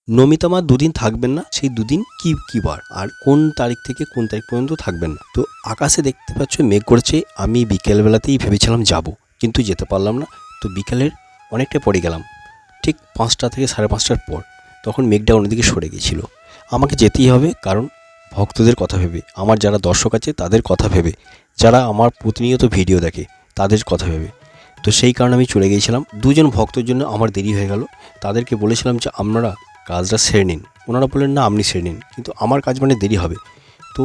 নমিতা মা দুদিন থাকবেন না, সেই দুদিন কি বার আর কোন তারিখ থেকে কোন তারিখ পর্যন্ত থাকবেন না। তো আকাশে দেখতে পাচ্ছ মেঘ করেছে। আমি বিকেলবেলাতেই ভেবেছিলাম যাব, কিন্তু যেতে পারলাম না। তো বিকেলের অনেকটা পরে গেলাম, ঠিক 5টা থেকে 5:30টার পর। তখন মেঘটা অন্যদিকে সরে গিয়েছিল। আমাকে যেতেই হবে, কারণ ভক্তদের কথা ভেবে, আমার যারা দর্শক আছে তাদের কথা ভেবে, যারা আমার প্রতিনিয়ত ভিডিও দেখে তাদের কথা ভেবে। তো সেই কারণে আমি চলে গিয়েছিলাম। দুজন ভক্তর জন্য আমার দেরি হয়ে গেল। তাদেরকে বলেছিলাম যে আপনারা কাজটা সেরে নিন। ওনারা বললেন না আপনি সেরে নিন, কিন্তু আমার কাজ মানে দেরি হবে। তো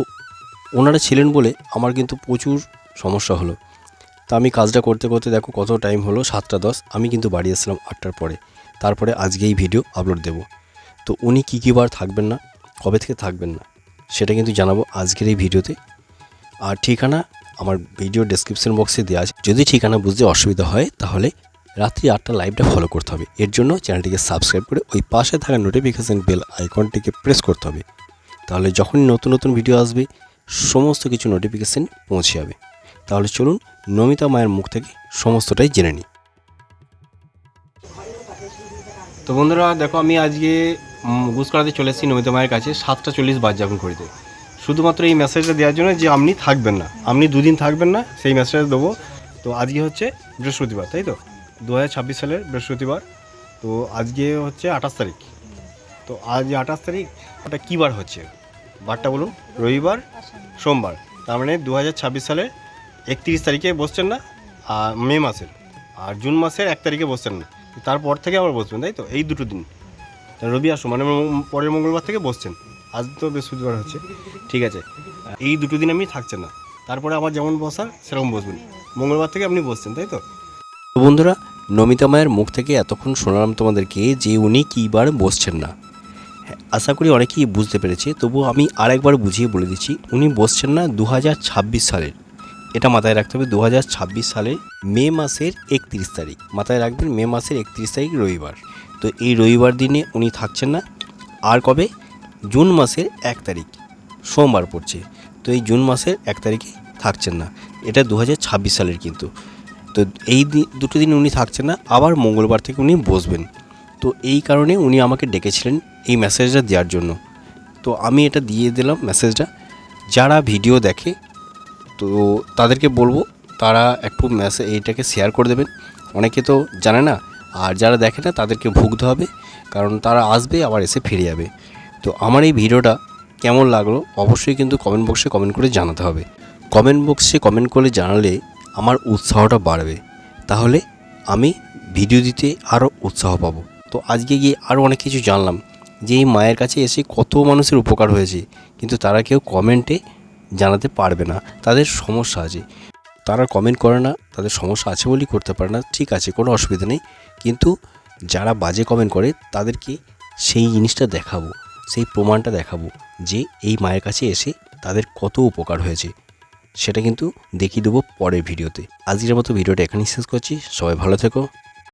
ওনারা ছিলেন বলে আমার কিন্তু প্রচুর সমস্যা হলো। তা আমি কাজটা করতে করতে দেখো কত টাইম হলো, 7টা 10। আমি কিন্তু বাড়ি আসলাম 8টার পরে। তারপরে আজকে এই ভিডিও আপলোড দেব। তো উনি কী বার থাকবেন না, কবে থেকে থাকবেন না, সেটা কিন্তু জানাবো আজকের এই ভিডিওতে। আর ঠিকানা আমার ভিডিও ডেসক্রিপশন বক্সে দেওয়া আছে। যদি ঠিকানা বুঝতে অসুবিধা হয় তাহলে রাত্রি 8টা লাইভটা ফলো করতে হবে। এর জন্য চ্যানেলটিকে সাবস্ক্রাইব করে ওই পাশে থাকা নোটিফিকেশান বেল আইকনটিকে প্রেস করতে হবে। তাহলে যখনই নতুন নতুন ভিডিও আসবে সমস্ত কিছু নোটিফিকেশান পৌঁছে যাবে। তাহলে চলুন নমিতা মায়ের মুখ থেকে সমস্তটাই জেনে নিই। তো বন্ধুরা দেখো, আমি আজকে গুজ করাতে চলে এসেছি নমিতা মায়ের কাছে 7টা 40 বাজে এখন ঘড়িতে। শুধুমাত্র এই মেসেজটা দেওয়ার জন্য যে আপনি থাকবেন না, আপনি দুদিন থাকবেন না, সেই মেসেজ দেবো। তো আজকে হচ্ছে বৃহস্পতিবার, তাই তো 2026 সালের বৃহস্পতিবার। তো আজকে হচ্ছে 28 তারিখ। তো আজ 28 তারিখ, ওটা কী বার হচ্ছে বারটা বলুন? রবিবার, সোমবার। তার মানে 2026 সালের 31 তারিখে বসছেন না মে মাসের, আর জুন মাসের 1 তারিখে বসছেন না। তারপর থেকে আবার বসবেন, তাই তো? এই দুটো দিন রবি আর সোম, মানে পরের মঙ্গলবার থেকে বসছেন। আজ তো বৃহস্পতিবার হচ্ছে, ঠিক আছে। এই দুটো দিন আপনি থাকছেন না, তারপরে আবার যেমন বসার সেরকম বসবেন। মঙ্গলবার থেকে আপনি বসছেন, তাই তো? বন্ধুরা, নমিতা মায়ের মুখ থেকে এতক্ষণ শোনালাম তোমাদেরকে যে উনি কী বার বসছেন না। আশা করি অনেকেই বুঝতে পেরেছে, তবুও আমি আরেকবার বুঝিয়ে বলে দিচ্ছি। উনি বসছেন না 2026 সালের, এটা মাথায় রাখতে হবে। 2026 সালের মে মাসের 31 তারিখ মাথায় রাখবেন। মে মাসের 31 তারিখ রবিবার। তো এই রবিবার দিনে উনি থাকছেন না। আর কবে? জুন মাসের 1 তারিখ সোমবার পড়ছে। তো এই জুন মাসের 1 তারিখে থাকছেন না। এটা 2026 সালের কিন্তু। তো এই দুটো দিন উনি থাকছেন না, আবার মঙ্গলবার থেকে উনি বসবেন। তো এই কারণে উনি আমাকে ডেকেছিলেন এই মেসেজটা দেওয়ার জন্য। তো আমি এটা দিয়ে দিলাম মেসেজটা। যারা ভিডিও দেখে তো তাদেরকে বলবো তারা একটু এইটাকে শেয়ার করে দেবেন। অনেকে তো জানে না, আর যারা দেখে না তাদেরকে ভুগতে হবে, কারণ তারা আসবে আবার এসে ফিরে যাবে। তো আমার এই ভিডিওটা কেমন লাগলো অবশ্যই কিন্তু কমেন্ট বক্সে কমেন্ট করে জানাতে হবে। কমেন্ট বক্সে কমেন্ট করে জানালে আমার উৎসাহটা বাড়বে, তাহলে আমি ভিডিও দিতে আরও উৎসাহ পাবো। তো আজকে গিয়ে আরও অনেক কিছু জানলাম যে এই মায়ের কাছে এসে কত মানুষের উপকার হয়েছে, কিন্তু তারা কেউ কমেন্টে জানাতে পারবে না, তাদের সমস্যা আছে। তারা কমেন্ট করে না, তাদের সমস্যা আছে বলেই করতে পারে না, ঠিক আছে, কোনো অসুবিধা নেই। কিন্তু যারা বাজে কমেন্ট করে তাদেরকে সেই জিনিসটা দেখাবো, সেই প্রমাণটা দেখাবো যে এই মায়ের কাছে এসে তাদের কত উপকার হয়েছে। সেটা কিন্তু দেখিয়ে দেবো পরের ভিডিওতে। আজকের মতো ভিডিওটা এখানেই শেষ করছি। সবাই ভালো থেকো।